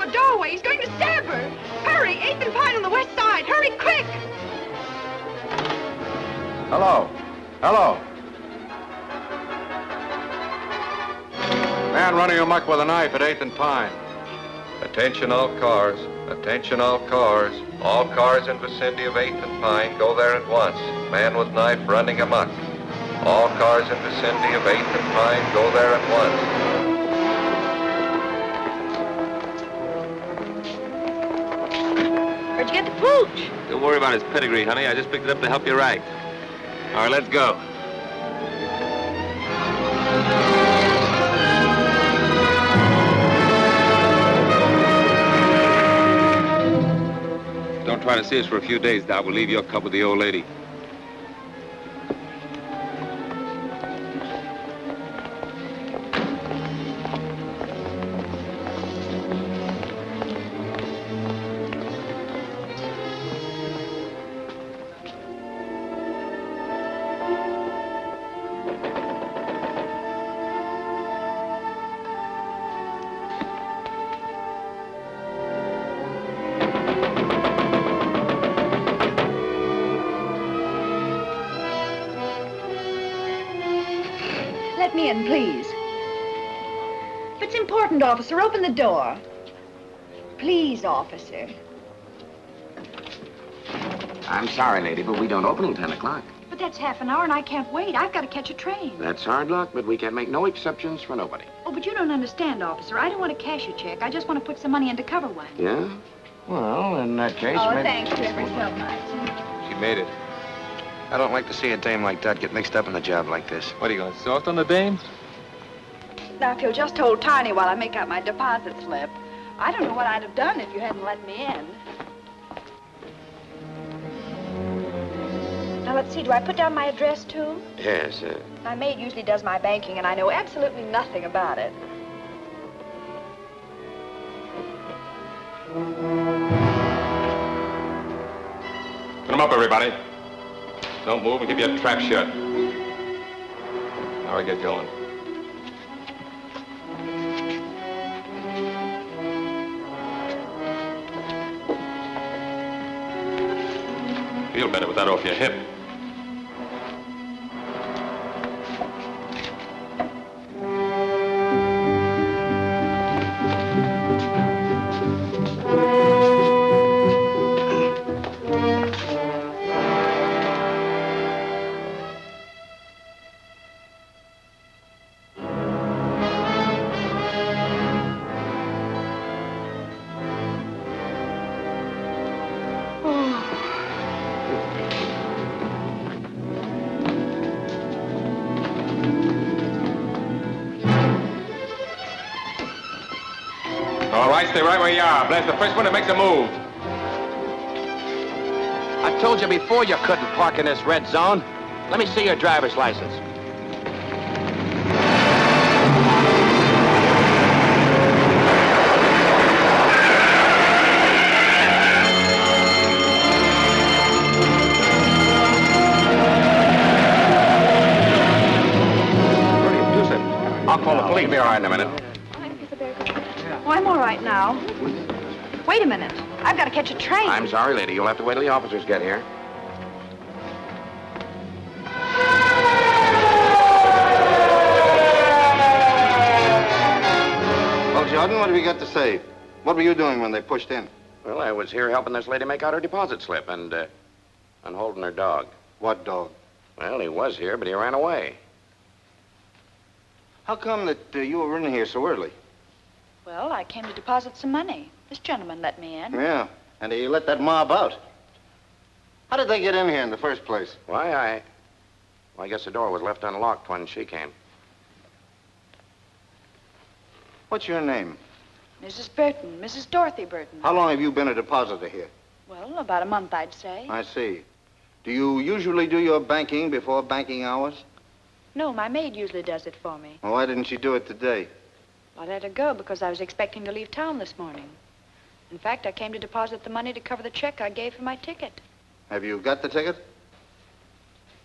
into a doorway. He's going to stab her. Hurry, 8th and Pine on the west side. Hurry, quick! Hello. Hello. Man running amok with a knife at 8th and Pine. Attention all cars. Attention all cars. All cars in vicinity of 8th and Pine, go there at once. Man with knife running amok. All cars in vicinity of 8th and Pine, go there at once. Where'd you get the pooch? Don't worry about his pedigree, honey. I just picked it up to help you right. All right, let's go. Don't try to see us for a few days, Doc. We'll leave your cub with the old lady. Let me in, please. If it's important, officer, open the door. Please, officer. I'm sorry, lady, but we don't open till 10 o'clock. But that's half an hour, and I can't wait. I've got to catch a train. That's hard luck, but we can make no exceptions for nobody. Oh, but you don't understand, officer. I don't want to cash a check. I just want to put some money in to cover one. Yeah? Well, in that case, maybe... thanks you ever so much. She made it. I don't like to see a dame like that get mixed up in a job like this. What, are you going soft on the dame? Now, if you'll just hold Tiny while I make out my deposit slip. I don't know what I'd have done if you hadn't let me in. Now, let's see. Do I put down my address, too? Yes, My maid usually does my banking, and I know absolutely nothing about it. Put them up, everybody. Don't move and keep your trap shut. Now I get going. Feel better with that off your hip. Stay right where you are. Blast the first one that makes a move. I told you before you couldn't park in this red zone. Let me see your driver's license. What do you do, sir? I'll call the police. Be all right in a minute. Oh, I'm all right now. Wait a minute. I've got to catch a train. I'm sorry, lady. You'll have to wait till the officers get here. Well, Jordan, what have you got to say? What were you doing when they pushed in? Well, I was here helping this lady make out her deposit slip and holding her dog. What dog? Well, he was here, but he ran away. How come that you were in here so early? Well, I came to deposit some money. This gentleman let me in. Yeah, and he let that mob out. How did they get in here in the first place? Why, I guess the door was left unlocked when she came. What's your name? Mrs. Burton, Mrs. Dorothy Burton. How long have you been a depositor here? Well, about a month, I'd say. I see. Do you usually do your banking before banking hours? No, my maid usually does it for me. Well, why didn't she do it today? I let her go because I was expecting to leave town this morning. In fact, I came to deposit the money to cover the check I gave for my ticket. Have you got the ticket?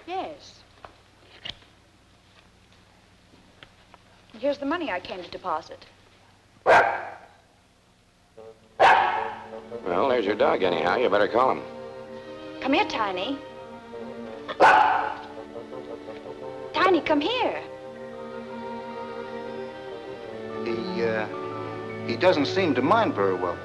Yes. Here's the money I came to deposit. Well, there's your dog anyhow. You better call him. Come here, Tiny. Tiny, come here. He doesn't seem to mind very well.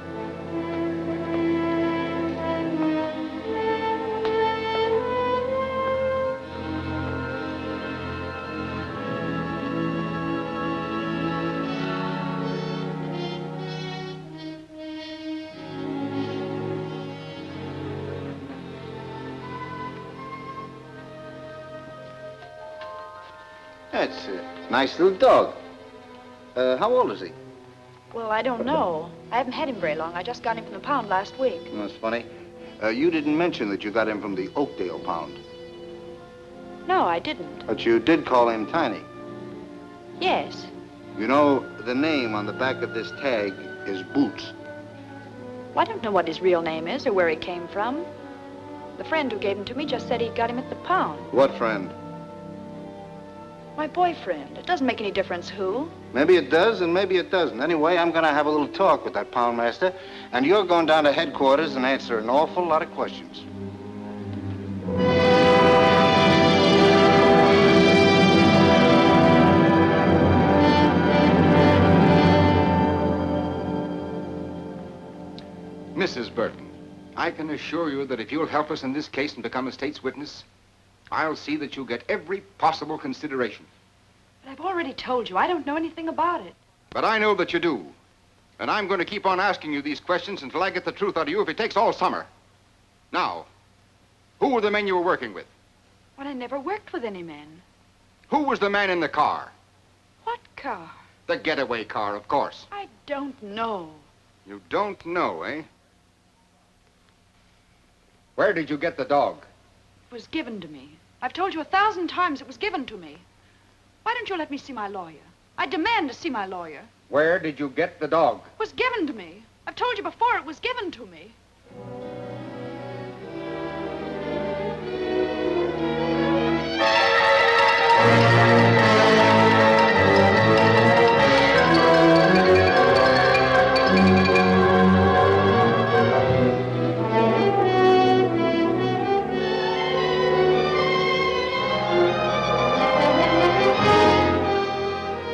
That's a nice little dog. How old is he? Well, I don't know. I haven't had him very long. I just got him from the pound last week. That's funny. You didn't mention that you got him from the Oakdale pound. No, I didn't. But you did call him Tiny. Yes. You know, the name on the back of this tag is Boots. Well, I don't know what his real name is or where he came from. The friend who gave him to me just said he got him at the pound. What friend? My boyfriend. It doesn't make any difference who. Maybe it does and maybe it doesn't. Anyway, I'm going to have a little talk with that poundmaster, and you're going down to headquarters and answer an awful lot of questions. Mrs. Burton, I can assure you that if you'll help us in this case and become a state's witness, I'll see that you get every possible consideration. But I've already told you, I don't know anything about it. But I know that you do. And I'm going to keep on asking you these questions until I get the truth out of you if it takes all summer. Now, who were the men you were working with? Well, I never worked with any men. Who was the man in the car? What car? The getaway car, of course. I don't know. You don't know, eh? Where did you get the dog? It was given to me. I've told you 1,000 times it was given to me. Why don't you let me see my lawyer? I demand to see my lawyer. Where did you get the dog? It was given to me. I've told you before it was given to me.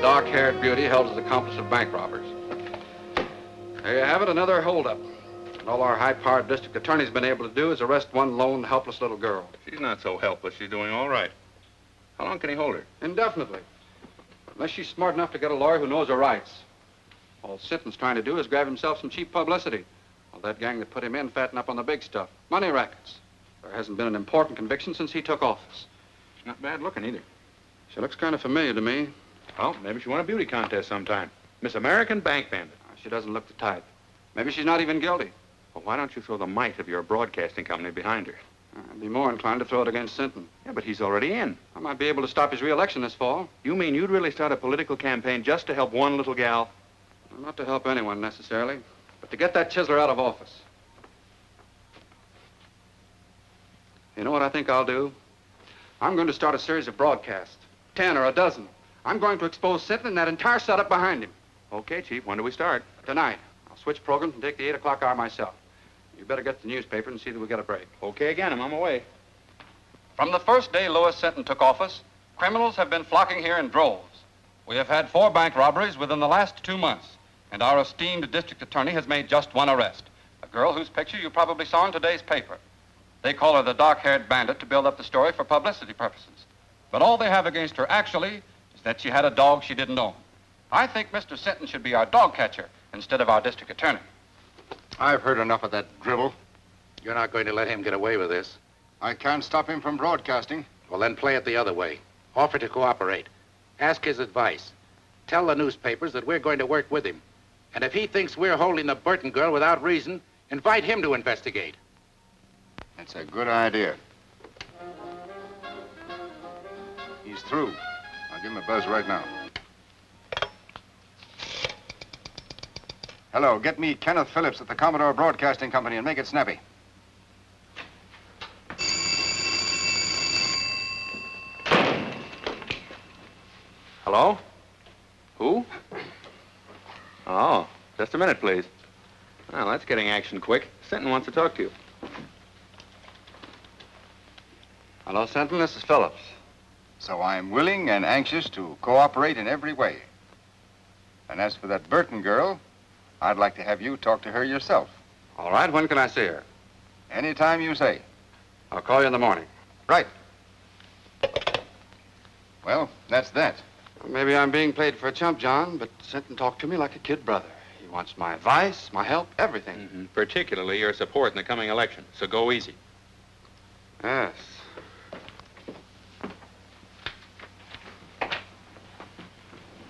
Dark-haired beauty held as accomplice of bank robbers. There you have it, another holdup. And all our high-powered district attorney's been able to do is arrest one lone, helpless little girl. She's not so helpless. She's doing all right. How long can he hold her? Indefinitely. Unless she's smart enough to get a lawyer who knows her rights. All Sitton's trying to do is grab himself some cheap publicity. Well, that gang that put him in fatten up on the big stuff. Money rackets. There hasn't been an important conviction since he took office. She's not bad looking either. She looks kind of familiar to me. Well, maybe she won a beauty contest sometime. Miss American Bank Bandit. She doesn't look the type. Maybe she's not even guilty. Well, why don't you throw the might of your broadcasting company behind her? I'd be more inclined to throw it against Sinton. Yeah, but he's already in. I might be able to stop his re-election this fall. You mean you'd really start a political campaign just to help one little gal? Well, not to help anyone, necessarily, but to get that chiseler out of office. You know what I think I'll do? I'm going to start a series of broadcasts. 10 or a dozen. I'm going to expose Sinton and that entire setup behind him. Okay, Chief. When do we start? Tonight. I'll switch programs and take the 8 o'clock hour myself. You better get the newspaper and see that we get a break. Okay again. I'm on my way. From the first day Louis Sinton took office, criminals have been flocking here in droves. We have had 4 bank robberies within the last 2 months, and our esteemed district attorney has made just one arrest, a girl whose picture you probably saw in today's paper. They call her the dark-haired bandit to build up the story for publicity purposes. But all they have against her, actually, is that she had a dog she didn't own. I think Mr. Sinton should be our dog catcher instead of our district attorney. I've heard enough of that drivel. You're not going to let him get away with this. I can't stop him from broadcasting. Well, then play it the other way. Offer to cooperate. Ask his advice. Tell the newspapers that we're going to work with him. And if he thinks we're holding the Burton girl without reason, invite him to investigate. That's a good idea. He's through. I'll give him a buzz right now. Hello, get me Kenneth Phillips at the Commodore Broadcasting Company and make it snappy. Hello? Who? Oh, just a minute, please. Well, that's getting action quick. Senton wants to talk to you. Hello, Senton. This is Phillips. So I'm willing and anxious to cooperate in every way. And as for that Burton girl, I'd like to have you talk to her yourself. All right, when can I see her? Anytime you say. I'll call you in the morning. Right. Well, that's that. Well, maybe I'm being played for a chump, John, but Senton talked to me like a kid brother. He wants my advice, my help, everything. Mm-hmm. Particularly your support in the coming election, so go easy. Yes.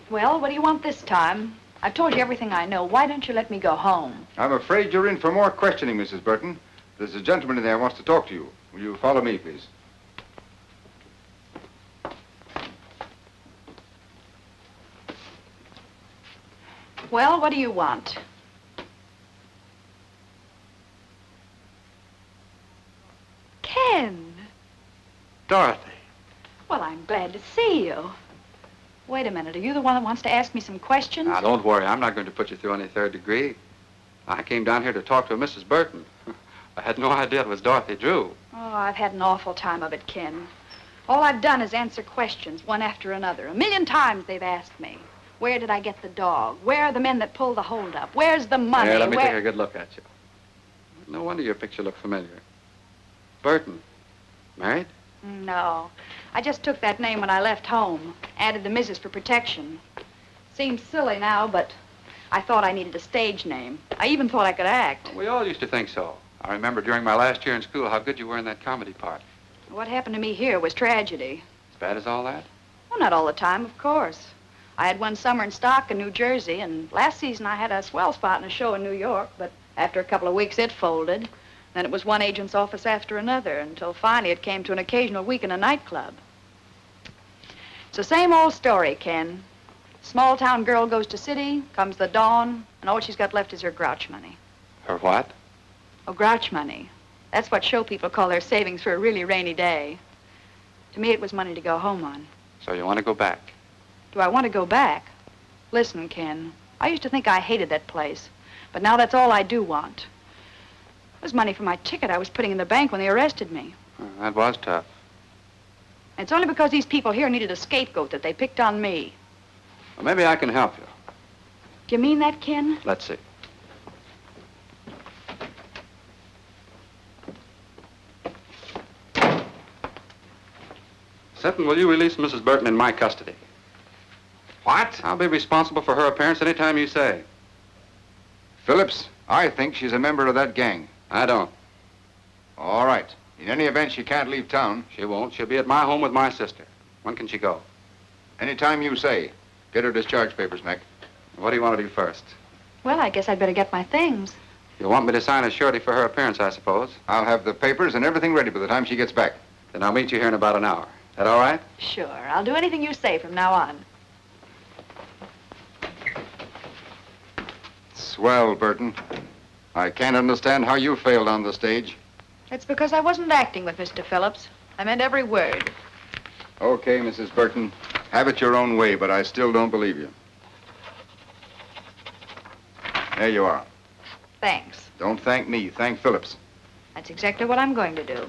Well, what do you want this time? I've told you everything I know. Why don't you let me go home? I'm afraid you're in for more questioning, Mrs. Burton. There's a gentleman in there who wants to talk to you. Will you follow me, please? Well, what do you want? Ken. Dorothy. Well, I'm glad to see you. Wait a minute. Are you the one that wants to ask me some questions? Now, don't worry. I'm not going to put you through any third degree. I came down here to talk to Mrs. Burton. I had no idea it was Dorothy Drew. Oh, I've had an awful time of it, Ken. All I've done is answer questions, one after another. 1,000,000 times they've asked me. Where did I get the dog? Where are the men that pulled the holdup? Where's the money? Here, let me take a good look at you. No wonder your picture looked familiar. Burton. Married? No. I just took that name when I left home. Added the Mrs. for protection. Seems silly now, but I thought I needed a stage name. I even thought I could act. We all used to think so. I remember during my last year in school how good you were in that comedy part. What happened to me here was tragedy. As bad as all that? Well, not all the time, of course. I had one summer in stock in New Jersey, and last season I had a swell spot in a show in New York, but after a couple of weeks it folded. Then it was one agent's office after another, until finally it came to an occasional week in a nightclub. It's the same old story, Ken. Small town girl goes to city, comes the dawn, and all she's got left is her grouch money. Her what? Oh, grouch money. That's what show people call their savings for a really rainy day. To me, it was money to go home on. So you want to go back? Do I want to go back? Listen, Ken, I used to think I hated that place, but now that's all I do want. It was money for my ticket I was putting in the bank when they arrested me. That was tough. It's only because these people here needed a scapegoat that they picked on me. Well, maybe I can help you. Do you mean that, Ken? Let's see. Senton, will you release Mrs. Burton in my custody? What? I'll be responsible for her appearance any time you say. Phillips, I think she's a member of that gang. I don't. All right. In any event, she can't leave town. She won't. She'll be at my home with my sister. When can she go? Anytime you say. Get her discharge papers, Mac. What do you want to do first? Well, I guess I'd better get my things. You want me to sign a surety for her appearance, I suppose? I'll have the papers and everything ready by the time she gets back. Then I'll meet you here in about an hour. Is that all right? Sure. I'll do anything you say from now on. Swell, Burton. I can't understand how you failed on the stage. It's because I wasn't acting with Mr. Phillips. I meant every word. Okay, Mrs. Burton. Have it your own way, but I still don't believe you. There you are. Thanks. Don't thank me. Thank Phillips. That's exactly what I'm going to do.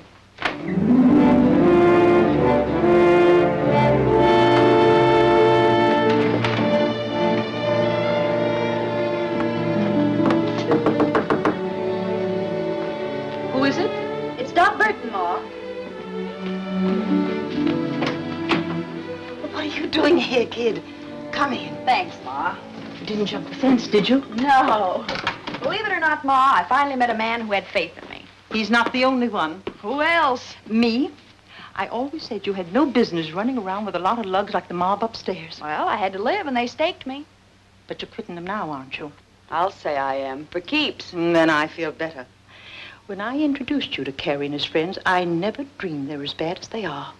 Who is it? It's Doc Burton, Ma. What are you doing here, kid? Come in. Thanks, Ma. You didn't jump the fence, did you? No. Believe it or not, Ma, I finally met a man who had faith in me. He's not the only one. Who else? Me? I always said you had no business running around with a lot of lugs like the mob upstairs. Well, I had to live, and they staked me. But you're quitting them now, aren't you? I'll say I am, for keeps. Then I feel better. When I introduced you to Carrie and his friends, I never dreamed they're as bad as they are.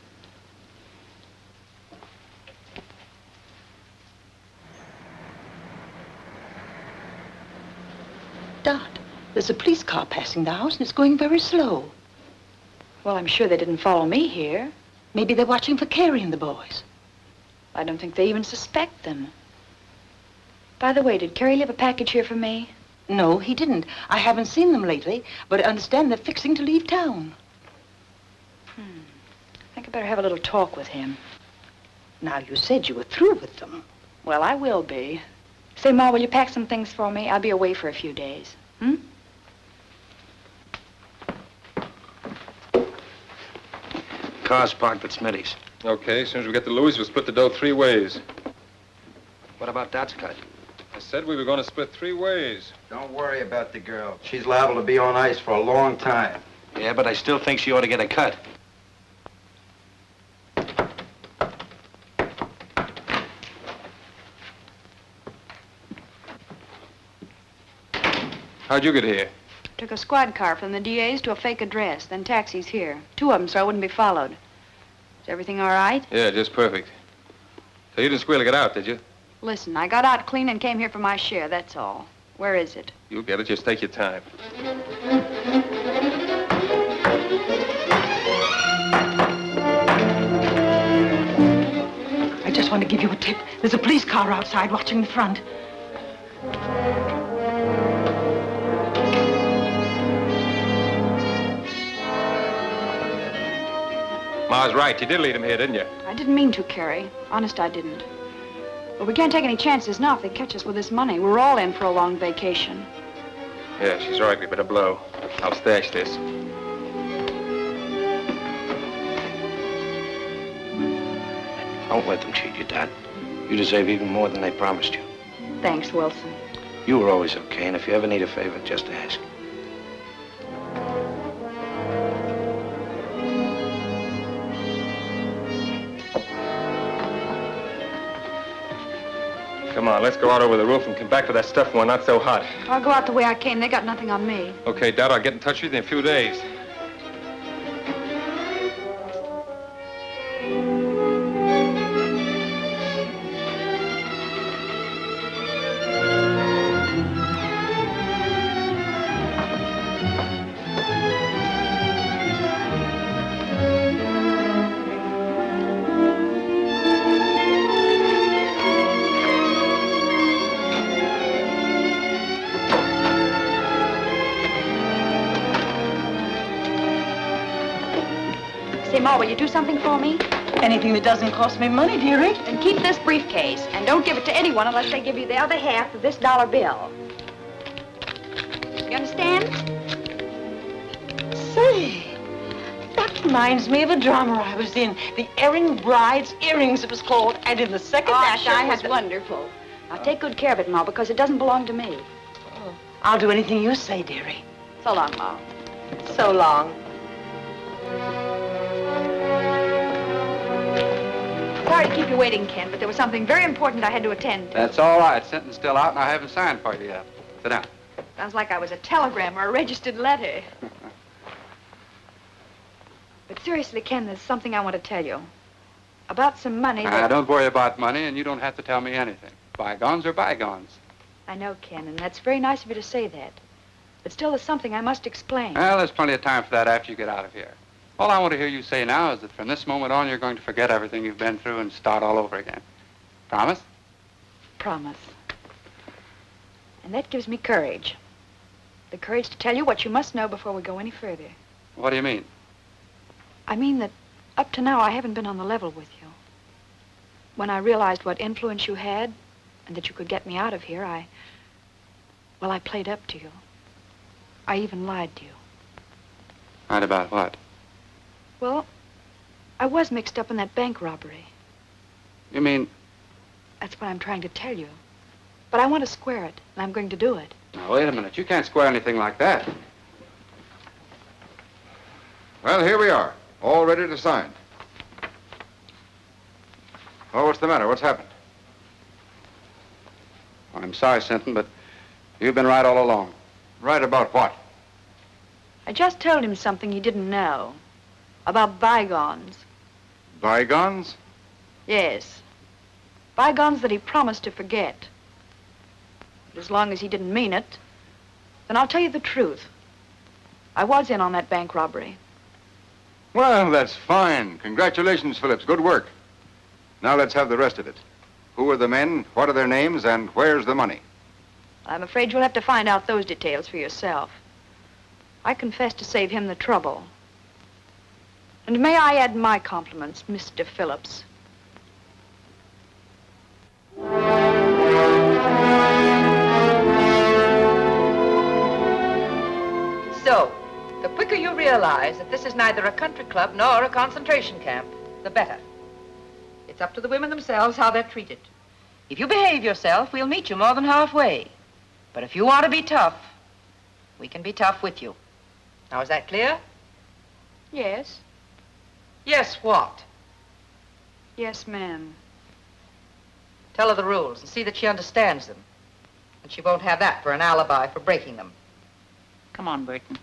Dot, there's a police car passing the house, and it's going very slow. Well, I'm sure they didn't follow me here. Maybe they're watching for Carrie and the boys. I don't think they even suspect them. By the way, did Carrie leave a package here for me? No, he didn't. I haven't seen them lately, but I understand they're fixing to leave town. I think I better have a little talk with him. Now, you said you were through with them. Well, I will be. Say, Ma, will you pack some things for me? I'll be away for a few days. Car's parked at Smitty's. Okay, as soon as we get to Louis, we'll split the dough 3 ways. What about Dot's cut? I said we were going to split 3 ways. Don't worry about the girl. She's liable to be on ice for a long time. Yeah, but I still think she ought to get a cut. How'd you get here? Took a squad car from the DA's to a fake address, then taxis here. 2 of them, so I wouldn't be followed. Is everything all right? Yeah, just perfect. So you didn't squeal to get out, did you? Listen, I got out clean and came here for my share, that's all. Where is it? You'll get it. Just take your time. I just want to give you a tip. There's a police car outside watching the front. Ma's right. You did lead him here, didn't you? I didn't mean to, Carrie. Honest, I didn't. But we can't take any chances now if they catch us with this money. We're all in for a long vacation. Yeah, she's right. We better blow. I'll stash this. Don't let them cheat you, Dot. You deserve even more than they promised you. Thanks, Wilson. You were always okay, and if you ever need a favor, just ask. Come on, let's go out over the roof and come back to that stuff when we're not so hot. I'll go out the way I came. They got nothing on me. Okay, Dad, I'll get in touch with you in a few days. Say, Ma, will you do something for me? Anything that doesn't cost me money, dearie. Then keep this briefcase, and don't give it to anyone unless they give you the other half of this dollar bill. You understand? Say, that reminds me of a drama I was in. The Erring Bride's Earrings, it was called. And in the second act, I had wonderful. Now, take good care of it, Ma, because it doesn't belong to me. I'll do anything you say, dearie. So long, Ma. So long. Sorry to keep you waiting, Ken, but there was something very important I had to attend to. That's all right. Sentence still out, and I haven't signed for you yet. Sit down. Sounds like I was a telegram or a registered letter. But seriously, Ken, there's something I want to tell you. About some money that... Don't worry about money, and you don't have to tell me anything. Bygones are bygones. I know, Ken, and that's very nice of you to say that. But still, there's something I must explain. Well, there's plenty of time for that after you get out of here. All I want to hear you say now is that from this moment on, you're going to forget everything you've been through and start all over again. Promise? Promise. And that gives me courage. The courage to tell you what you must know before we go any further. What do you mean? I mean that up to now, I haven't been on the level with you. When I realized what influence you had and that you could get me out of here, I played up to you. I even lied to you. Lied about what? Well, I was mixed up in that bank robbery. You mean... That's what I'm trying to tell you. But I want to square it, and I'm going to do it. Now, wait a minute. You can't square anything like that. Well, here we are, all ready to sign. Oh, what's the matter? What's happened? I'm sorry, Sinton, but you've been right all along. Right about what? I just told him something he didn't know. About bygones. Bygones? Yes. Bygones that he promised to forget. But as long as he didn't mean it, then I'll tell you the truth. I was in on that bank robbery. Well, that's fine. Congratulations, Phillips. Good work. Now let's have the rest of it. Who are the men, what are their names, and where's the money? I'm afraid you'll have to find out those details for yourself. I confess to save him the trouble. And may I add my compliments, Mr. Phillips. So, the quicker you realize that this is neither a country club nor a concentration camp, the better. It's up to the women themselves how they're treated. If you behave yourself, we'll meet you more than halfway. But if you want to be tough, we can be tough with you. Now, is that clear? Yes. Yes, what? Yes, ma'am. Tell her the rules and see that she understands them. And she won't have that for an alibi for breaking them. Come on, Burton.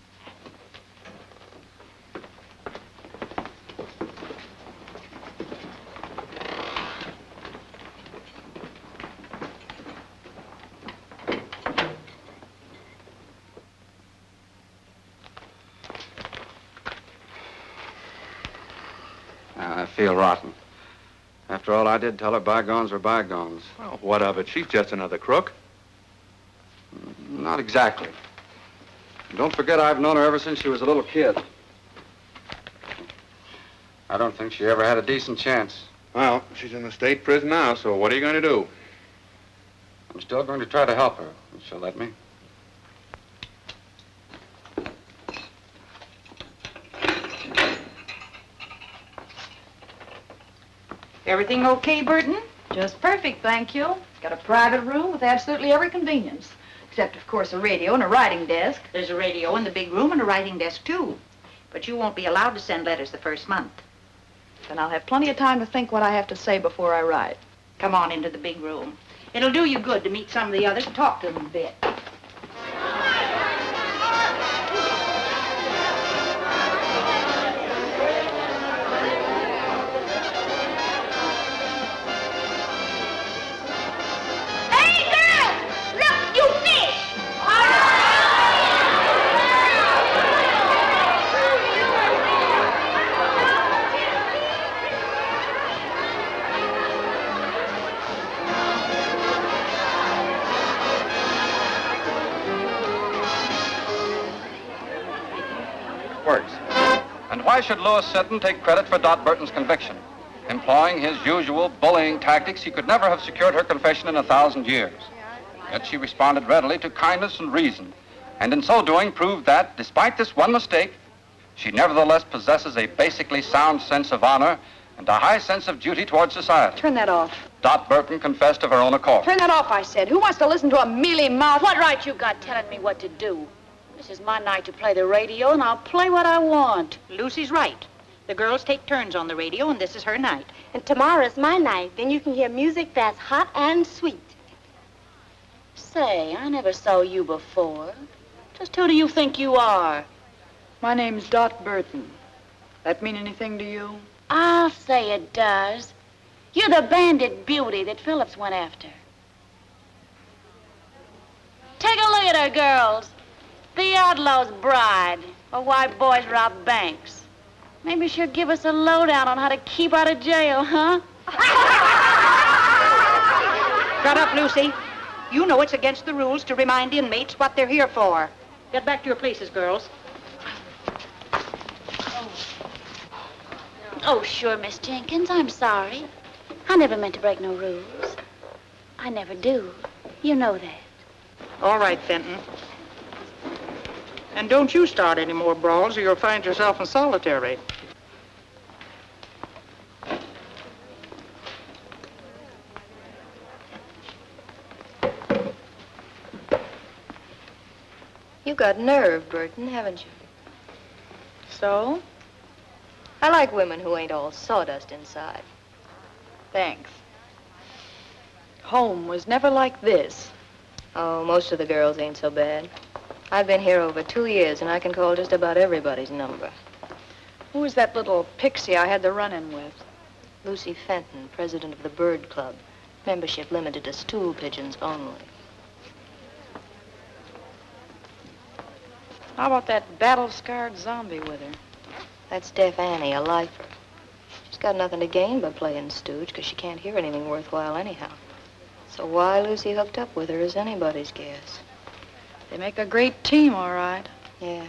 I feel rotten. After all I did, tell her bygones were bygones. Well, what of it? She's just another crook. Not exactly. Don't forget I've known her ever since she was a little kid. I don't think she ever had a decent chance. Well, she's in the state prison now, so what are you going to do? I'm still going to try to help her, if she'll let me. Everything okay, Burton? Just perfect, thank you. Got a private room with absolutely every convenience. Except, of course, a radio and a writing desk. There's a radio in the big room and a writing desk, too. But you won't be allowed to send letters the first month. Then I'll have plenty of time to think what I have to say before I write. Come on into the big room. It'll do you good to meet some of the others and talk to them a bit. Why should Louis Sinton take credit for Dot Burton's conviction? Employing his usual bullying tactics, he could never have secured her confession in 1,000 years. Yet she responded readily to kindness and reason, and in so doing proved that, despite this one mistake, she nevertheless possesses a basically sound sense of honor and a high sense of duty towards society. Turn that off. Dot Burton confessed of her own accord. Turn that off, I said. Who wants to listen to a mealy-mouthed... What right you got telling me what to do? This is my night to play the radio, and I'll play what I want. Lucy's right. The girls take turns on the radio, and this is her night. And tomorrow's my night. Then you can hear music that's hot and sweet. Say, I never saw you before. Just who do you think you are? My name's Dot Burton. That mean anything to you? I'll say it does. You're the bandit beauty that Phillips went after. Take a look at her, girls. The outlaw's bride, or why boys rob banks. Maybe she'll give us a lowdown on how to keep out of jail, huh? Shut up, Lucy. You know it's against the rules to remind inmates what they're here for. Get back to your places, girls. Oh, sure, Miss Jenkins, I'm sorry. I never meant to break no rules. I never do. You know that. All right, Fenton. And don't you start any more brawls or you'll find yourself in solitary. You got nerve, Burton, haven't you? So? I like women who ain't all sawdust inside. Thanks. Home was never like this. Oh, most of the girls ain't so bad. I've been here over 2 years, and I can call just about everybody's number. Who was that little pixie I had the run-in with? Lucy Fenton, president of the Bird Club. Membership limited to stool pigeons only. How about that battle-scarred zombie with her? That's Deaf Annie, a lifer. She's got nothing to gain by playing stooge, because she can't hear anything worthwhile anyhow. So why Lucy hooked up with her is anybody's guess. They make a great team, all right. Yeah.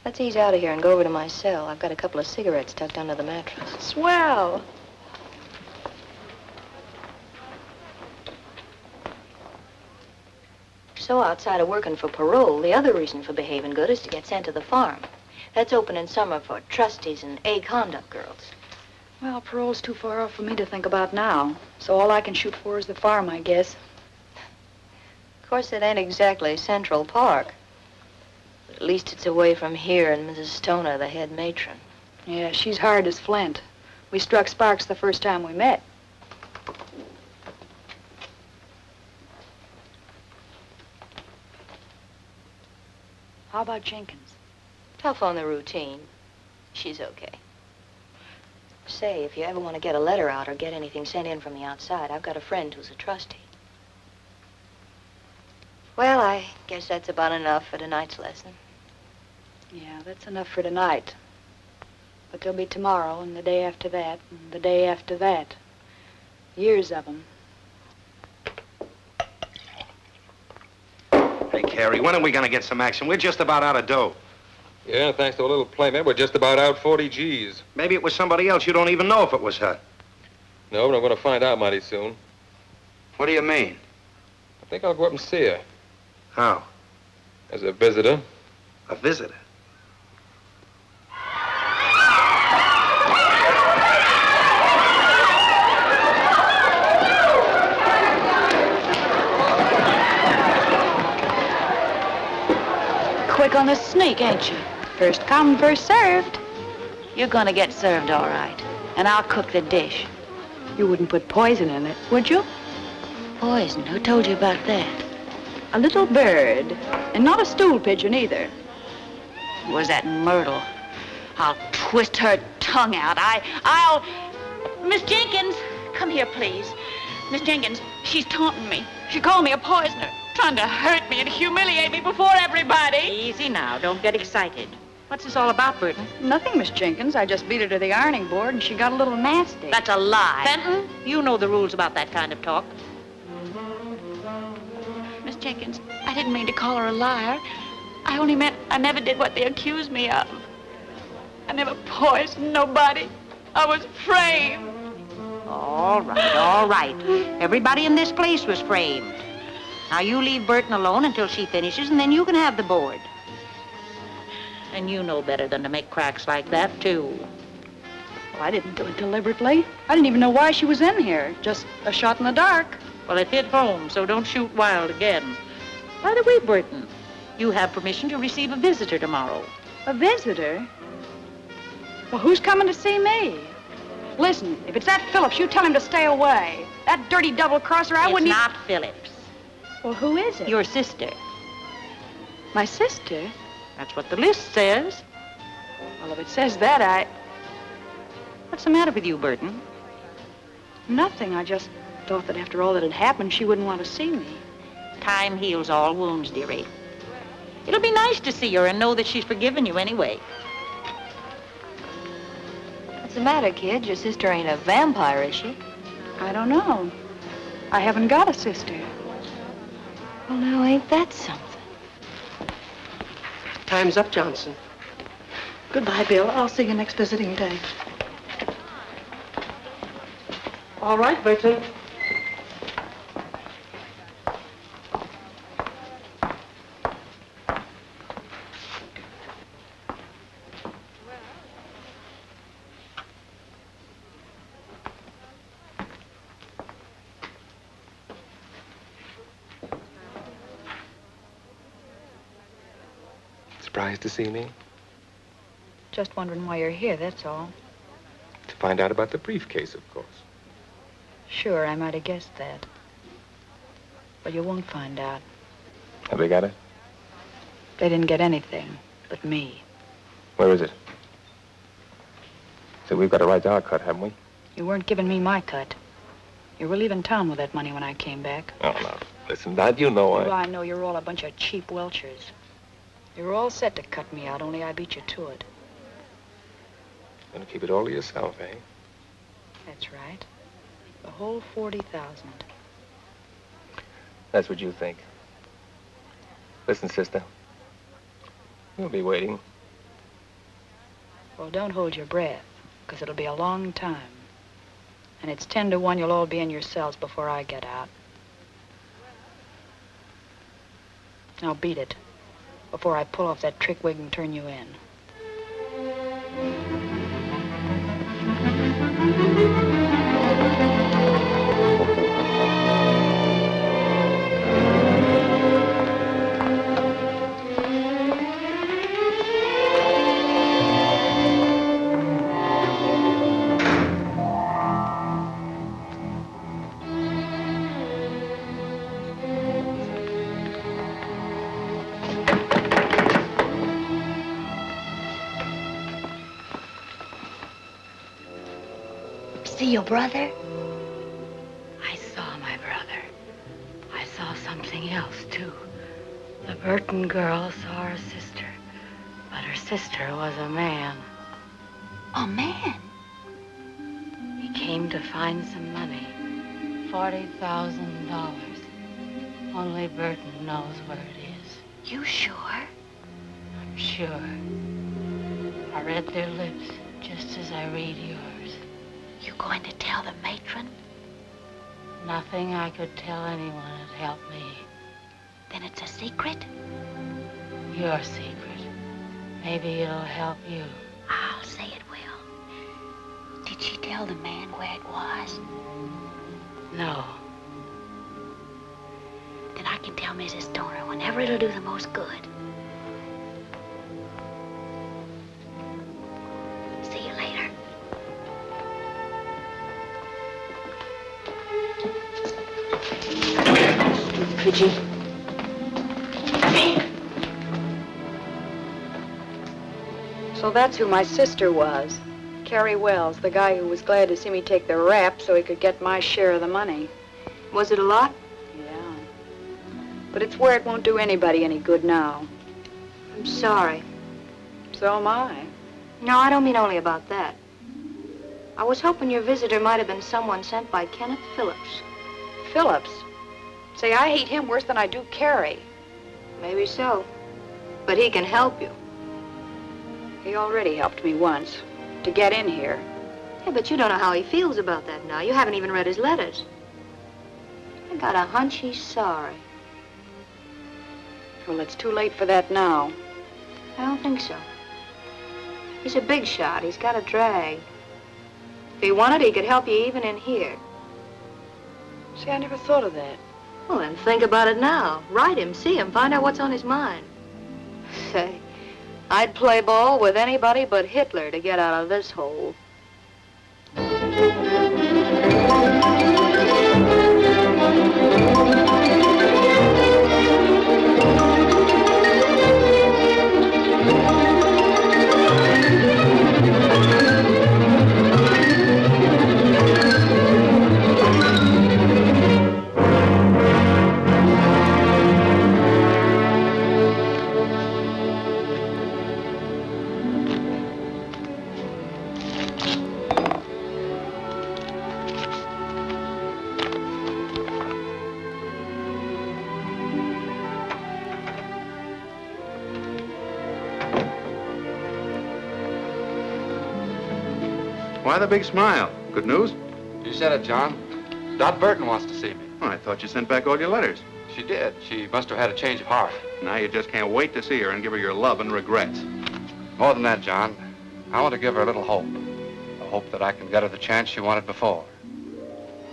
Let's ease out of here and go over to my cell. I've got a couple of cigarettes tucked under the mattress. Swell. So outside of working for parole, the other reason for behaving good is to get sent to the farm. That's open in summer for trustees and A-conduct girls. Well, parole's too far off for me to think about now. So all I can shoot for is the farm, I guess. Of course, it ain't exactly Central Park. But at least it's away from here and Mrs. Stoner, the head matron. Yeah, she's hard as flint. We struck sparks the first time we met. How about Jenkins? Tough on the routine. She's okay. Say, if you ever want to get a letter out or get anything sent in from the outside, I've got a friend who's a trustee. Well, I guess that's about enough for tonight's lesson. Yeah, that's enough for tonight. But there'll be tomorrow, and the day after that, and the day after that. Years of them. Hey, Carrie, when are we going to get some action? We're just about out of dough. Yeah, thanks to a little playmate, we're just about out 40 G's. Maybe it was somebody else. You don't even know if it was her. No, but I'm going to find out mighty soon. What do you mean? I think I'll go up and see her. How? As a visitor. A visitor? Quick on the sneak, ain't you? First come, first served. You're gonna get served all right. And I'll cook the dish. You wouldn't put poison in it, would you? Poison? Who told you about that? A little bird. And not a stool pigeon either. Was that Myrtle? I'll twist her tongue out. I'll... Miss Jenkins, come here, please. Miss Jenkins, she's taunting me. She called me a poisoner, trying to hurt me and humiliate me before everybody. Easy now. Don't get excited. What's this all about, Burton? Nothing, Miss Jenkins. I just beat her to the ironing board and she got a little nasty. That's a lie. Fenton? You know the rules about that kind of talk. Miss Jenkins, I didn't mean to call her a liar. I only meant I never did what they accused me of. I never poisoned nobody. I was framed. All right, all right. Everybody in this place was framed. Now you leave Burton alone until she finishes, and then you can have the board. And you know better than to make cracks like that, too. Well, I didn't do it deliberately. I didn't even know why she was in here. Just a shot in the dark. Well, it hit home, so don't shoot wild again. By the way, Burton, you have permission to receive a visitor tomorrow. A visitor? Well, who's coming to see me? Listen, if it's that Phillips, you tell him to stay away. That dirty double-crosser, I wouldn't... It's not Phillips. Well, who is it? Your sister. My sister? That's what the list says. Well, if it says that, What's the matter with you, Burton? Nothing. I just thought that after all that had happened, she wouldn't want to see me. Time heals all wounds, dearie. It'll be nice to see her and know that she's forgiven you anyway. What's the matter, kid? Your sister ain't a vampire, is she? I don't know. I haven't got a sister. Well, now, ain't that something? Time's up, Johnson. Goodbye, Bill. I'll see you next visiting day. All right, Burton. Surprised to see me? Just wondering why you're here, that's all. To find out about the briefcase, of course. Sure, I might have guessed that. But you won't find out. Have they got it? They didn't get anything but me. Where is it? So we've got a right to our cut, haven't we? You weren't giving me my cut. You were leaving town with that money when I came back. Oh, no. Listen, Dad, you know Well, I know you're all a bunch of cheap welchers. You were all set to cut me out, only I beat you to it. Gonna keep it all to yourself, eh? That's right. The whole 40,000. That's what you think. Listen, sister. We'll be waiting. Well, don't hold your breath, because it'll be a long time. And it's 10 to 1 you'll all be in your cells before I get out. Now beat it, before I pull off that trick wig and turn you in. See your brother? I saw my brother. I saw something else, too. The Burton girl saw her sister, but her sister was a man. A man? He came to find some money. $40,000. Only Burton knows where it is. You sure? I'm sure. I read their lips just as I read yours. You going to tell the matron? Nothing I could tell anyone would help me. Then it's a secret? Your secret. Maybe it'll help you. I'll say it will. Did she tell the man where it was? No. Then I can tell Mrs. Stoner whenever it'll do the most good. See you later. Pigeon. So that's who my sister was. Carrie Wells, the guy who was glad to see me take the rap so he could get my share of the money. Was it a lot? Yeah. But it's where it won't do anybody any good now. I'm sorry. So am I. No, I don't mean only about that. I was hoping your visitor might have been someone sent by Kenneth Phillips. Phillips? Say, I hate him worse than I do Carrie. Maybe so. But he can help you. He already helped me once, to get in here. Yeah, but you don't know how he feels about that now. You haven't even read his letters. I got a hunch he's sorry. Well, it's too late for that now. I don't think so. He's a big shot. He's got a drag. If he wanted, he could help you even in here. See, I never thought of that. Well, then think about it now. Write him, see him, find out what's on his mind. Say, I'd play ball with anybody but Hitler to get out of this hole. Why the big smile? Good news? You said it, John. Dot Burton wants to see me. Oh, I thought you sent back all your letters. She did. She must have had a change of heart. Now you just can't wait to see her and give her your love and regrets. More than that, John. I want to give her a little hope. A hope that I can get her the chance she wanted before.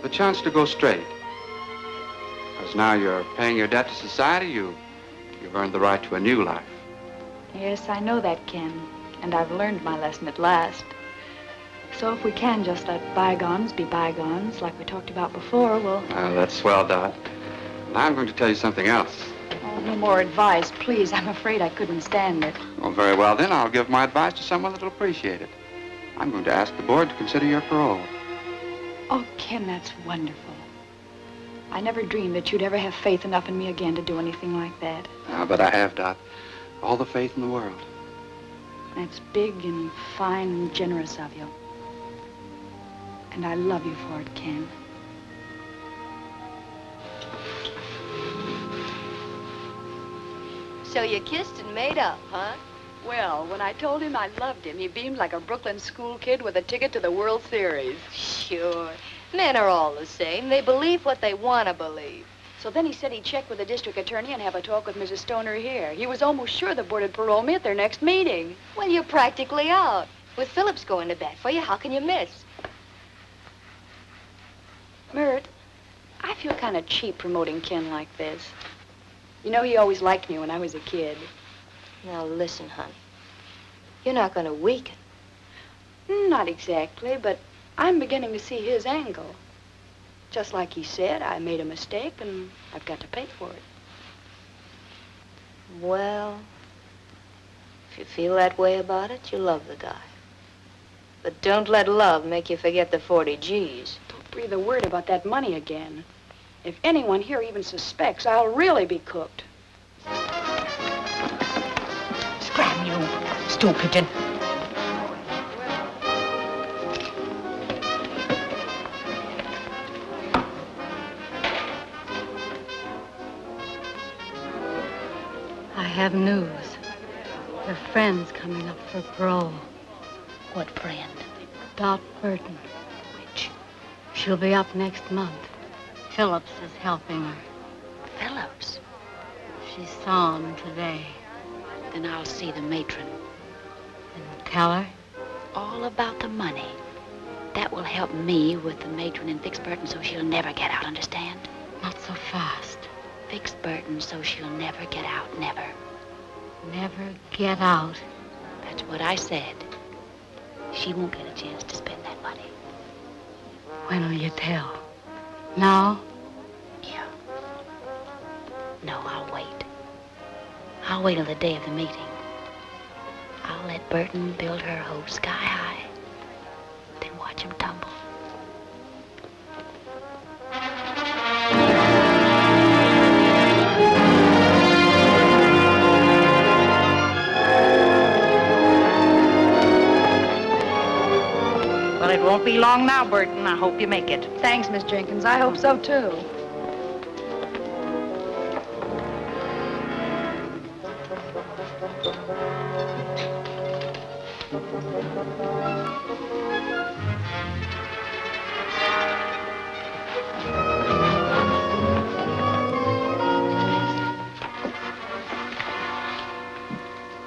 The chance to go straight. Because now you're paying your debt to society, you've earned the right to a new life. Yes, I know that, Ken. And I've learned my lesson at last. So if we can just let bygones be bygones, like we talked about before, we'll... Well, that's swell, Dot. Now I'm going to tell you something else. Oh, no more advice, please. I'm afraid I couldn't stand it. Oh, very well, then. I'll give my advice to someone that'll appreciate it. I'm going to ask the board to consider your parole. Oh, Ken, that's wonderful. I never dreamed that you'd ever have faith enough in me again to do anything like that. But I have, Dot. All the faith in the world. That's big and fine and generous of you. And I love you for it, Ken. So you kissed and made up, huh? Well, when I told him I loved him, he beamed like a Brooklyn school kid with a ticket to the World Series. Sure. Men are all the same. They believe what they want to believe. So then he said he'd check with the district attorney and have a talk with Mrs. Stoner here. He was almost sure the board would parole me at their next meeting. Well, you're practically out. With Phillips going to bat for you, how can you miss? Mert, I feel kind of cheap promoting Ken like this. You know, he always liked me when I was a kid. Now, listen, honey. You're not going to weaken. Not exactly, but I'm beginning to see his angle. Just like he said, I made a mistake, and I've got to pay for it. Well, if you feel that way about it, you love the guy. But don't let love make you forget the 40 G's. Don't breathe a word about that money again. If anyone here even suspects, I'll really be cooked. Scram, you stool pigeon. I have news. Your friend's coming up for parole. What friend? Dot Burton. Which? She'll be up next month. Phillips is helping her. Phillips? She saw him today. Then I'll see the matron. And tell her? All about the money. That will help me with the matron and fix Burton so she'll never get out, understand? Not so fast. Fix Burton so she'll never get out, never. Never get out. That's what I said. She won't get a chance to spend that money. When will you tell? Now? Yeah. No, I'll wait. I'll wait till the day of the meeting. I'll let Burton build her hope sky high. Then watch him tumble. Well, it won't be long now, Burton. I hope you make it. Thanks, Miss Jenkins. I hope so, too.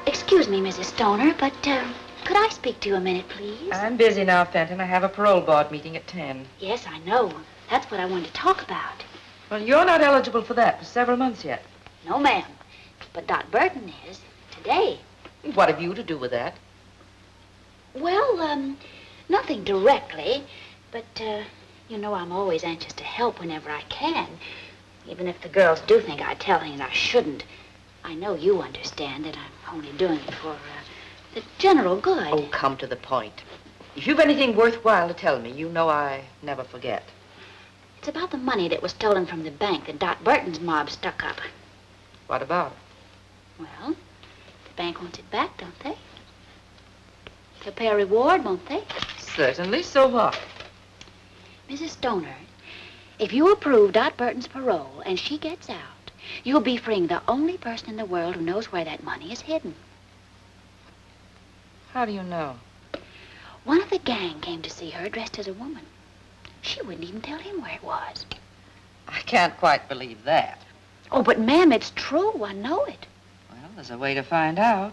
Excuse me, Mrs. Stoner, but, could I speak to you a minute, please? I'm busy now, Fenton. I have a parole board meeting at 10. Yes, I know. That's what I wanted to talk about. Well, you're not eligible for that for several months yet. No, ma'am. But Dot Burton is. Today. What have you to do with that? Well, nothing directly. But, you know, I'm always anxious to help whenever I can. Even if the girls do think I tell things I shouldn't. I know you understand that I'm only doing it for, the general good. Oh, come to the point. If you've anything worthwhile to tell me, you know I never forget. It's about the money that was stolen from the bank that Dot Burton's mob stuck up. What about it? Well, the bank wants it back, don't they? They'll pay a reward, won't they? Certainly. So what? Mrs. Stoner, if you approve Dot Burton's parole and she gets out, you'll be freeing the only person in the world who knows where that money is hidden. How do you know? One of the gang came to see her dressed as a woman. She wouldn't even tell him where it was. I can't quite believe that. Oh, but ma'am, it's true. I know it. Well, there's a way to find out.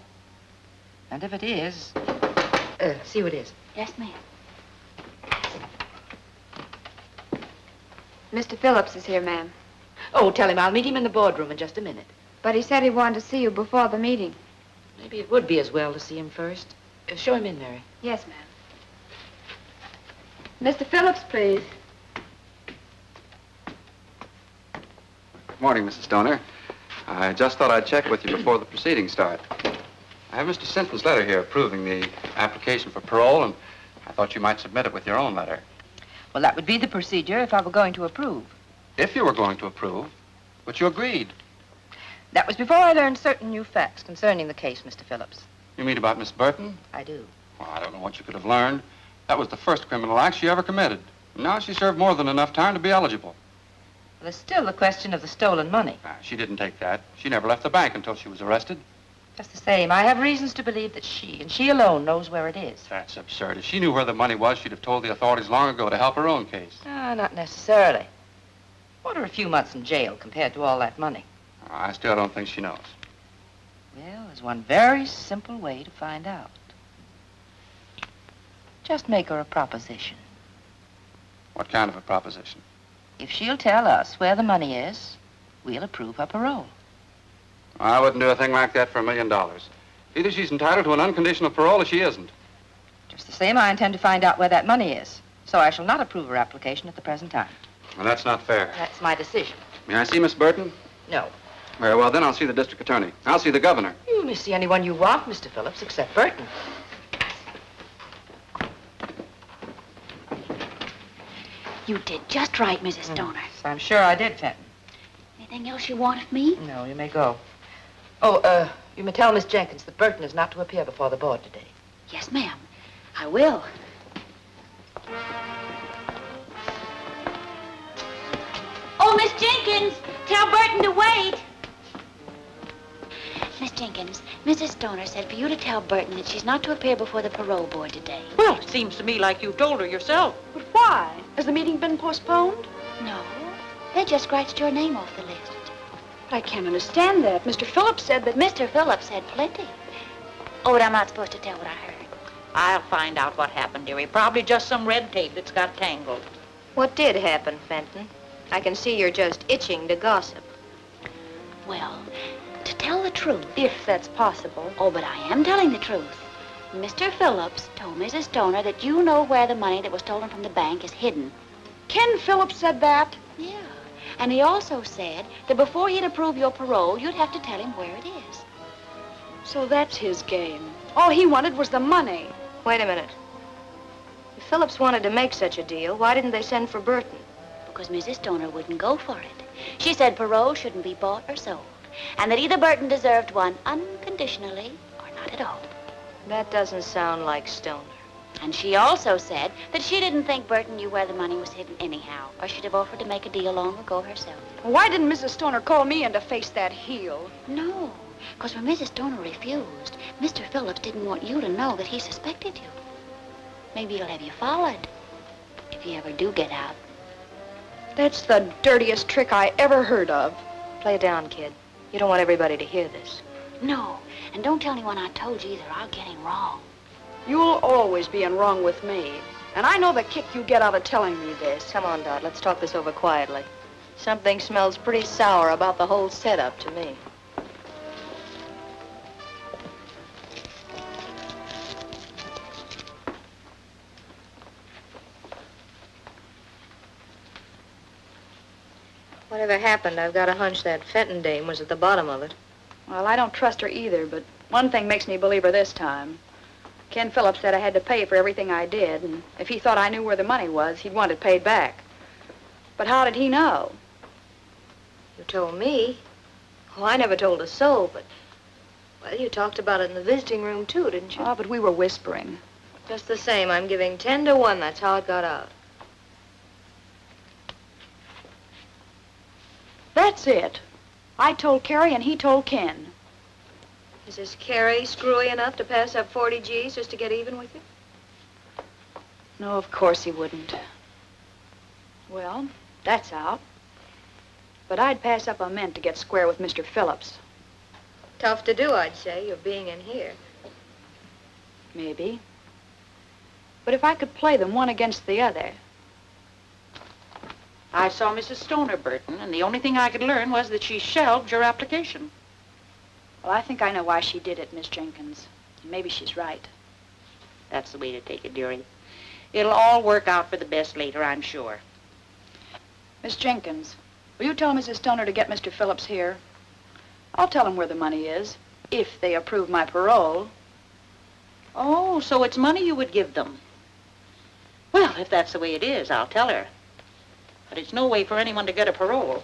And if it is... see what it is. Yes, ma'am. Mr. Phillips is here, ma'am. Oh, tell him I'll meet him in the boardroom in just a minute. But he said he wanted to see you before the meeting. Maybe it would be as well to see him first. Show him in, Mary. Yes, ma'am. Mr. Phillips, please. Morning, Mrs. Stoner. I just thought I'd check with you before the proceedings start. I have Mr. Sinton's letter here approving the application for parole, and I thought you might submit it with your own letter. Well, that would be the procedure if I were going to approve. If you were going to approve, but you agreed. That was before I learned certain new facts concerning the case, Mr. Phillips. You mean about Miss Burton? I do. Well, I don't know what you could have learned. That was the first criminal act she ever committed. Now she served more than enough time to be eligible. There's still the question of the stolen money. She didn't take that. She never left the bank until she was arrested. Just the same, I have reasons to believe that she, and she alone, knows where it is. That's absurd. If she knew where the money was, she'd have told the authorities long ago to help her own case. Not necessarily. What are a few months in jail compared to all that money? I still don't think she knows. Well, there's one very simple way to find out. Just make her a proposition. What kind of a proposition? If she'll tell us where the money is, we'll approve her parole. I wouldn't do a thing like that for $1 million. Either she's entitled to an unconditional parole or she isn't. Just the same, I intend to find out where that money is. So I shall not approve her application at the present time. Well, that's not fair. That's my decision. May I see Miss Burton? No. Very well, then I'll see the district attorney. I'll see the governor. You may see anyone you want, Mr. Phillips, except Burton. You did just right, Mrs. Stoner. I'm sure I did, Fenton. Anything else you want of me? No, you may go. Oh, you may tell Miss Jenkins that Burton is not to appear before the board today. Yes, ma'am. I will. Oh, Miss Jenkins, tell Burton to wait. Miss Jenkins, Mrs. Stoner said for you to tell Burton that she's not to appear before the parole board today. Well, it seems to me like you told her yourself. But why? Has the meeting been postponed? No, they just scratched your name off the list. But I can't understand that. Mr. Phillips said that... Mr. Phillips said plenty. Oh, but I'm not supposed to tell what I heard. I'll find out what happened, dearie. Probably just some red tape that's got tangled. What did happen, Fenton? I can see you're just itching to gossip. Well, to tell the truth... If that's possible. Oh, but I am telling the truth. Mr. Phillips told Mrs. Stoner that you know where the money that was stolen from the bank is hidden. Ken Phillips said that? Yeah. And he also said that before he'd approve your parole, you'd have to tell him where it is. So that's his game. All he wanted was the money. Wait a minute. If Phillips wanted to make such a deal, why didn't they send for Burton? Because Mrs. Stoner wouldn't go for it. She said parole shouldn't be bought or sold, and that either Burton deserved one unconditionally or not at all. That doesn't sound like Stoner. And she also said that she didn't think Burton knew where the money was hidden anyhow, or she'd have offered to make a deal long ago herself. Why didn't Mrs. Stoner call me in to face that heel? No, because when Mrs. Stoner refused, Mr. Phillips didn't want you to know that he suspected you. Maybe he'll have you followed, if you ever do get out. That's the dirtiest trick I ever heard of. Play it down, kid. You don't want everybody to hear this. No, and don't tell anyone I told you either. I'll get him wrong. You'll always be in wrong with me. And I know the kick you get out of telling me this. Come on, Dot. Let's talk this over quietly. Something smells pretty sour about the whole setup to me. Whatever happened, I've got a hunch that Fenton dame was at the bottom of it. Well, I don't trust her either, but one thing makes me believe her this time. Ken Phillips said I had to pay for everything I did, and if he thought I knew where the money was, he'd want it paid back. But how did he know? You told me. Oh, I never told a soul, but... Well, you talked about it in the visiting room, too, didn't you? Oh, but we were whispering. Just the same, I'm giving 10 to 1. That's how it got out. That's it. I told Carrie and he told Ken. Is this Carrie screwy enough to pass up 40 G's just to get even with you? No, of course he wouldn't. Well, that's out. But I'd pass up a mint to get square with Mr. Phillips. Tough to do, I'd say, your being in here. Maybe. But if I could play them one against the other... I saw Mrs. Stoner, Burton, and the only thing I could learn was that she shelved your application. Well, I think I know why she did it, Miss Jenkins. Maybe she's right. That's the way to take it, dearie. It'll all work out for the best later, I'm sure. Miss Jenkins, will you tell Mrs. Stoner to get Mr. Phillips here? I'll tell him where the money is, if they approve my parole. Oh, so it's money you would give them. Well, if that's the way it is, I'll tell her. But it's no way for anyone to get a parole.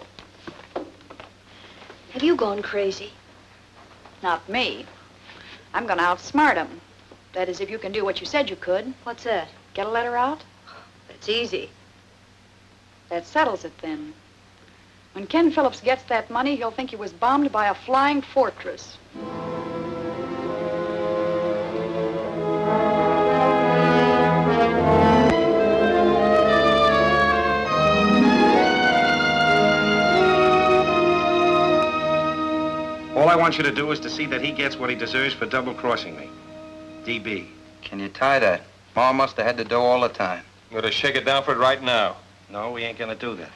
Have you gone crazy? Not me. I'm going to outsmart him. That is, if you can do what you said you could. What's that? Get a letter out? That's easy. That settles it, then. When Ken Phillips gets that money, he'll think he was bombed by a flying fortress. All I want you to do is to see that he gets what he deserves for double-crossing me. DB. Can you tie that? Ma must have had the dough all the time. I'm gonna shake it down for it right now. No, we ain't gonna do that.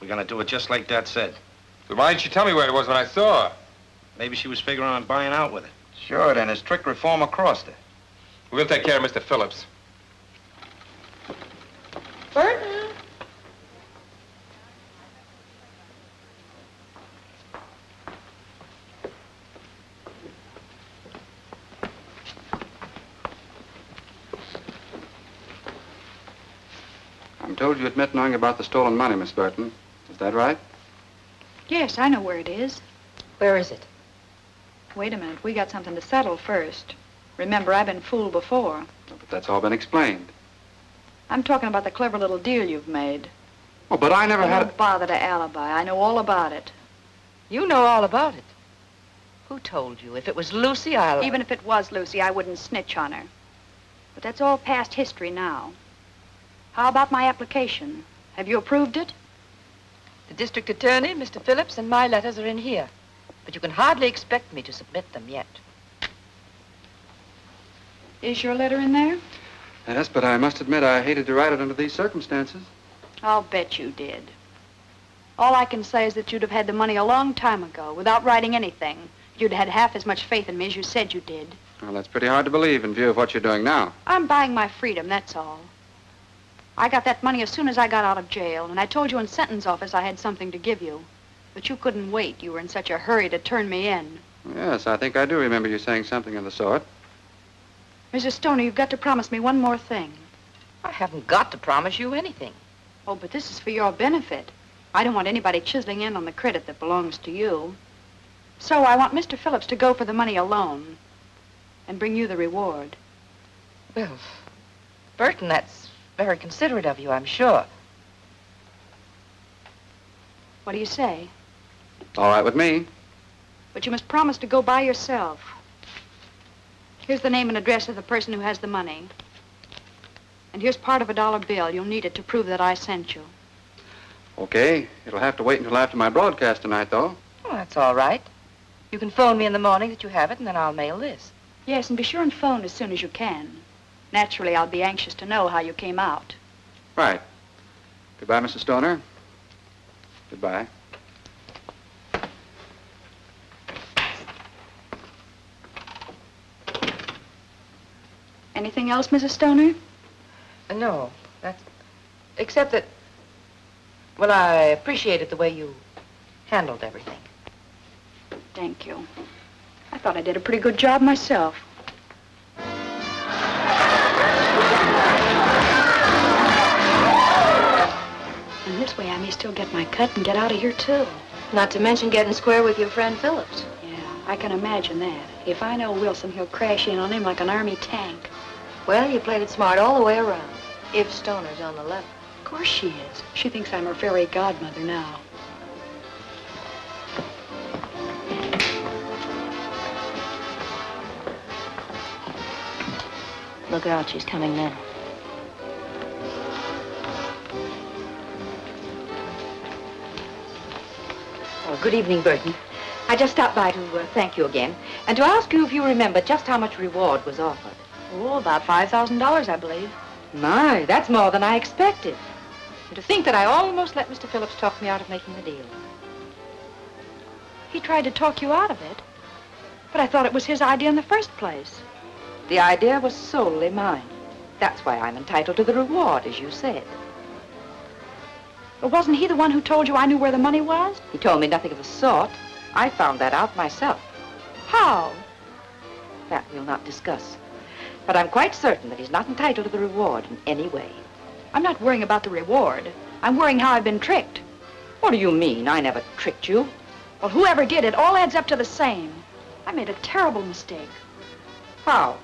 We're gonna do it just like Dad said. So why didn't you tell me where it was when I saw her? Maybe she was figuring on buying out with it. Sure, then his trick reformer crossed her. We'll take care of Mr. Phillips. Burton! I'm told you admit knowing about the stolen money, Miss Burton. Is that right? Yes, I know where it is. Where is it? Wait a minute. We got something to settle first. Remember, I've been fooled before. But that's all been explained. I'm talking about the clever little deal you've made. Oh, but I never had Don't bother to alibi. I know all about it. You know all about it. Who told you? If it was Lucy, I'll... Even if it was Lucy, I wouldn't snitch on her. But that's all past history now. How about my application? Have you approved it? The district attorney, Mr. Phillips, and my letters are in here. But you can hardly expect me to submit them yet. Is your letter in there? Yes, but I must admit I hated to write it under these circumstances. I'll bet you did. All I can say is that you'd have had the money a long time ago, without writing anything. You'd had half as much faith in me as you said you did. Well, that's pretty hard to believe in view of what you're doing now. I'm buying my freedom, that's all. I got that money as soon as I got out of jail, and I told you in sentence office I had something to give you. But you couldn't wait. You were in such a hurry to turn me in. Yes, I think I do remember you saying something of the sort. Mrs. Stoner, you've got to promise me one more thing. I haven't got to promise you anything. Oh, but this is for your benefit. I don't want anybody chiseling in on the credit that belongs to you. So I want Mr. Phillips to go for the money alone and bring you the reward. Well, Burton, that's very considerate of you, I'm sure. What do you say? All right with me. But you must promise to go by yourself. Here's the name and address of the person who has the money. And here's part of $1 bill. You'll need it to prove that I sent you. Okay. It'll have to wait until after my broadcast tonight, though. Well, that's all right. You can phone me in the morning that you have it, and then I'll mail this. Yes, and be sure and phone as soon as you can. Naturally, I'll be anxious to know how you came out. Right. Goodbye, Mrs. Stoner. Goodbye. Anything else, Mrs. Stoner? No, that's... Except that... Well, I appreciated the way you handled everything. Thank you. I thought I did a pretty good job myself. And this way I may still get my cut and get out of here, too. Not to mention getting square with your friend Phillips. Yeah, I can imagine that. If I know Wilson, he'll crash in on him like an army tank. Well, you played it smart all the way around. If Stoner's on the level. Of course she is. She thinks I'm her fairy godmother now. Look out, she's coming now. Oh, good evening, Burton. I just stopped by to thank you again, and to ask you if you remember just how much reward was offered. Oh, about $5,000, I believe. My, that's more than I expected. And to think that I almost let Mr. Phillips talk me out of making the deal. He tried to talk you out of it, but I thought it was his idea in the first place. The idea was solely mine. That's why I'm entitled to the reward, as you said. But wasn't he the one who told you I knew where the money was? He told me nothing of the sort. I found that out myself. How? That we'll not discuss. But I'm quite certain that he's not entitled to the reward in any way. I'm not worrying about the reward. I'm worrying how I've been tricked. What do you mean? I never tricked you. Well, whoever did it, all adds up to the same. I made a terrible mistake. How?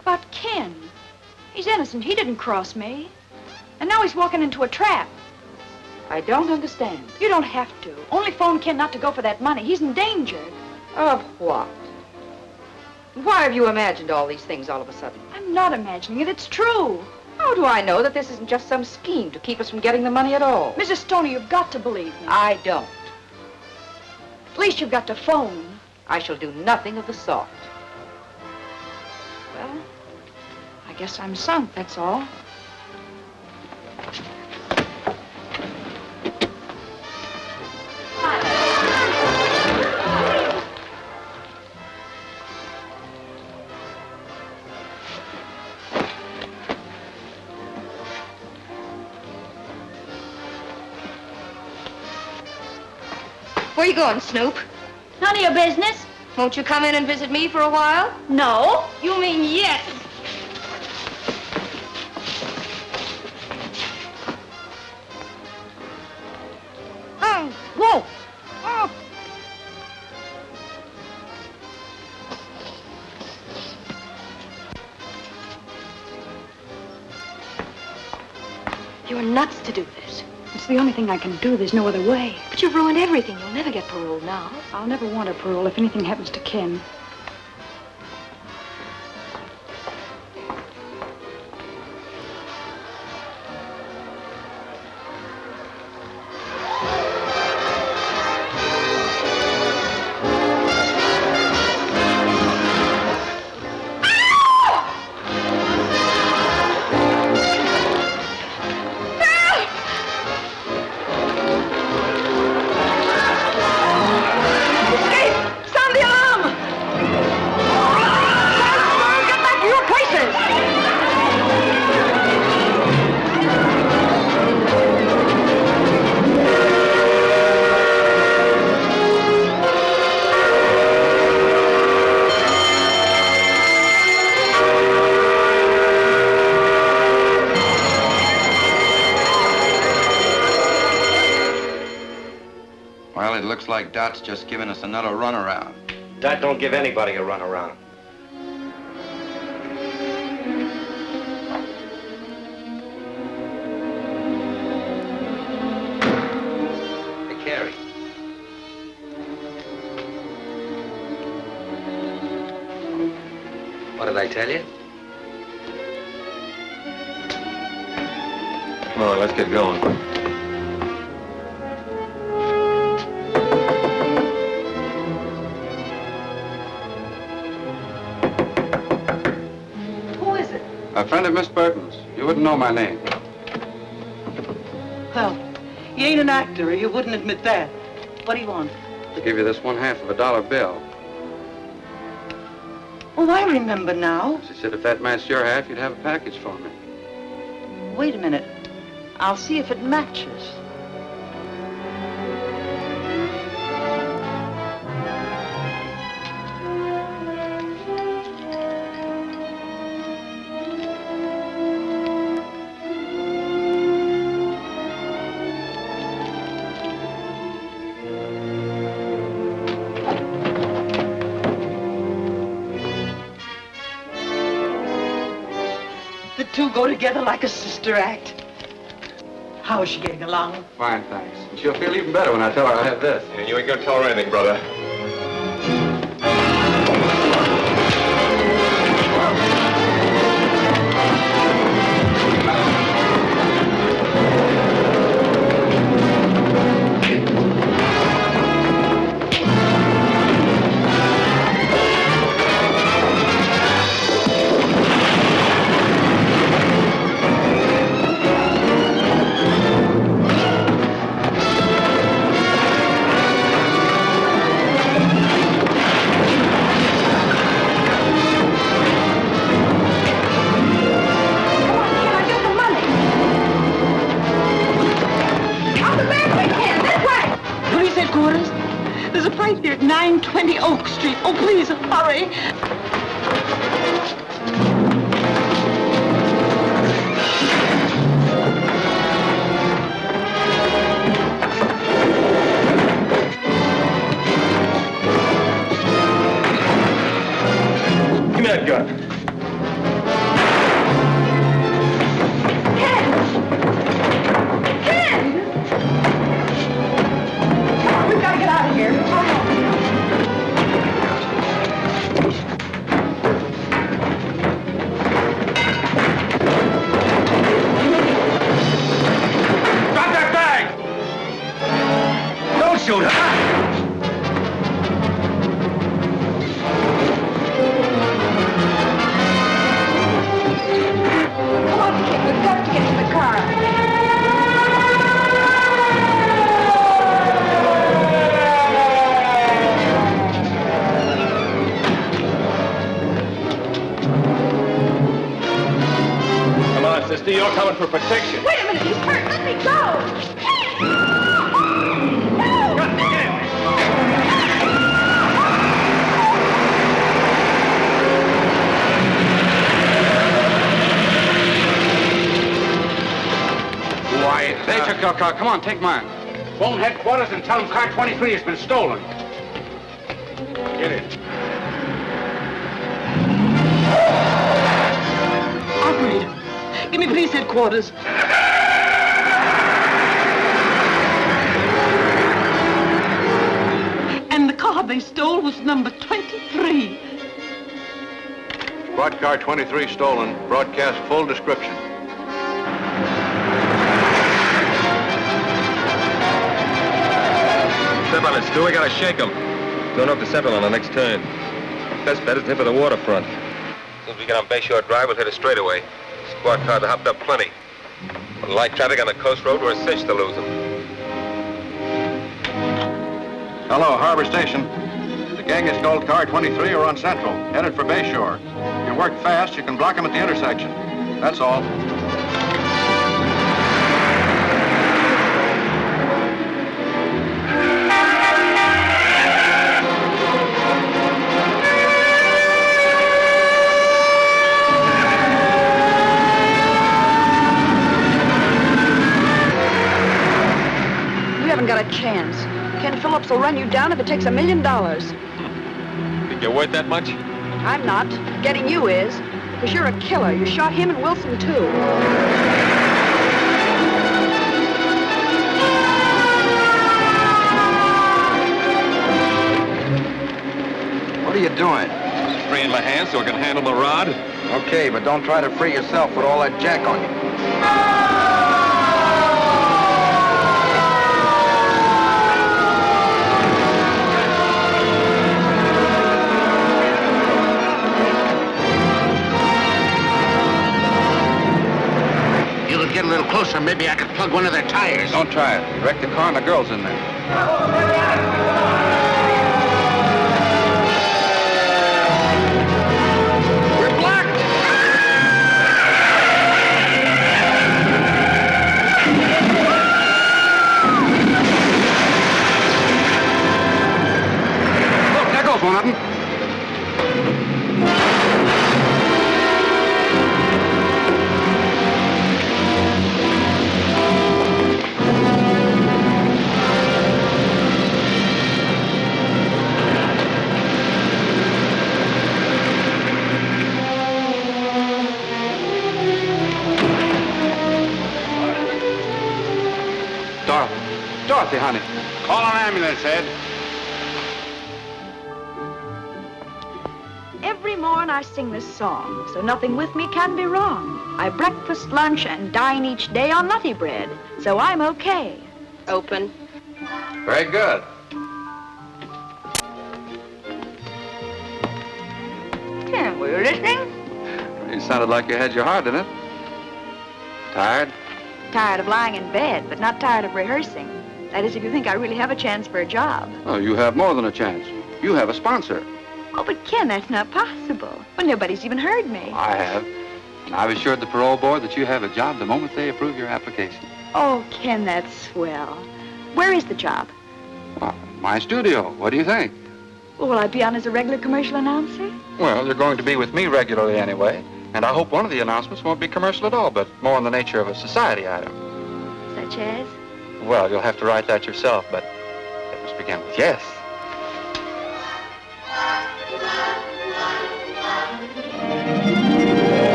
About Ken. He's innocent. He didn't cross me. And now he's walking into a trap. I don't understand. You don't have to. Only phone Ken not to go for that money. He's in danger. Of what? Why have you imagined all these things all of a sudden? I'm not imagining it. It's true. How do I know that this isn't just some scheme to keep us from getting the money at all? Mrs. Stoney, you've got to believe me. I don't. At least you've got to phone. I shall do nothing of the sort. Well, I guess I'm sunk, that's all. Where you going, Snoop? None of your business. Won't you come in and visit me for a while? No. You mean yes. Oh, whoa! Oh! You're nuts to do this. It's the only thing I can do. There's no other way. But you've ruined everything. You'll never get parole now. I'll never want a parole if anything happens to Ken. Well, it looks like Dot's just giving us another runaround. Dot don't give anybody a runaround. Hey, Carrie. What did I tell you? Come on, let's get going. A friend of Miss Burton's. You wouldn't know my name. Well, you ain't an actor, or you wouldn't admit that. What do you want? To give you this $1/2 of a dollar bill. Oh, I remember now. She said if that matched your half, you'd have a package for me. Wait a minute. I'll see if it matches. The two go together like a sister act. How is she getting along? Fine, thanks. And she'll feel even better when I tell her I have this. And you ain't gonna tell her anything, brother. There's a fight here at 920 Oak Street. Oh, please, hurry. Give me that gun. Ken! sister. You're coming for protection. Wait a minute, he's hurt. Let me go. Why, They took your car. Come on, take mine. phone headquarters and tell them car 23 has been stolen. Get it. Operator, give me police headquarters. And the car they stole was number 23. Squad car 23 stolen. Broadcast full description. Step on it, Stu. We gotta shake him. Going up to Central on the next turn. Best bet is to hit for the waterfront. As soon as we get on Bayshore Drive, we'll hit a straightaway. Squad cars are hopped up plenty. With light traffic on the coast road, we're a cinch to lose them. Hello, Harbor Station. The gang has stole car 23 or on Central, headed for Bayshore. If you work fast, you can block them at the intersection. That's all. You haven't got a chance. Ken Phillips will run you down if it takes $1 million. Think you're worth that much? I'm not. Getting you is. Because you're a killer. You shot him and Wilson, too. What are you doing? Just freeing my hands so I can handle the rod. Okay, but don't try to free yourself with all that jack on you. Get a little closer, maybe I could plug one of their tires. Don't try it. You wrecked the car and the girl's in there. We're blocked! Look, there goes one of them. Dorothy, honey. Call an ambulance, Ed. Every morn I sing this song, so nothing with me can be wrong. I breakfast, lunch, and dine each day on nutty bread, so I'm okay. Open. Very good. Ken, were you listening? You sounded like you had your heart in it. Tired? Tired of lying in bed, but not tired of rehearsing. That is, if you think I really have a chance for a job. Oh, you have more than a chance. You have a sponsor. Oh, but Ken, that's not possible. Well, nobody's even heard me. I have. And I've assured the parole board that you have a job the moment they approve your application. Oh, Ken, that's swell. Where is the job? Well, my studio. What do you think? Well, will I be on as a regular commercial announcer? Well, you're going to be with me regularly anyway. And I hope one of the announcements won't be commercial at all, but more in the nature of a society item. Such as? Well, you'll have to write that yourself, but it must begin with yes.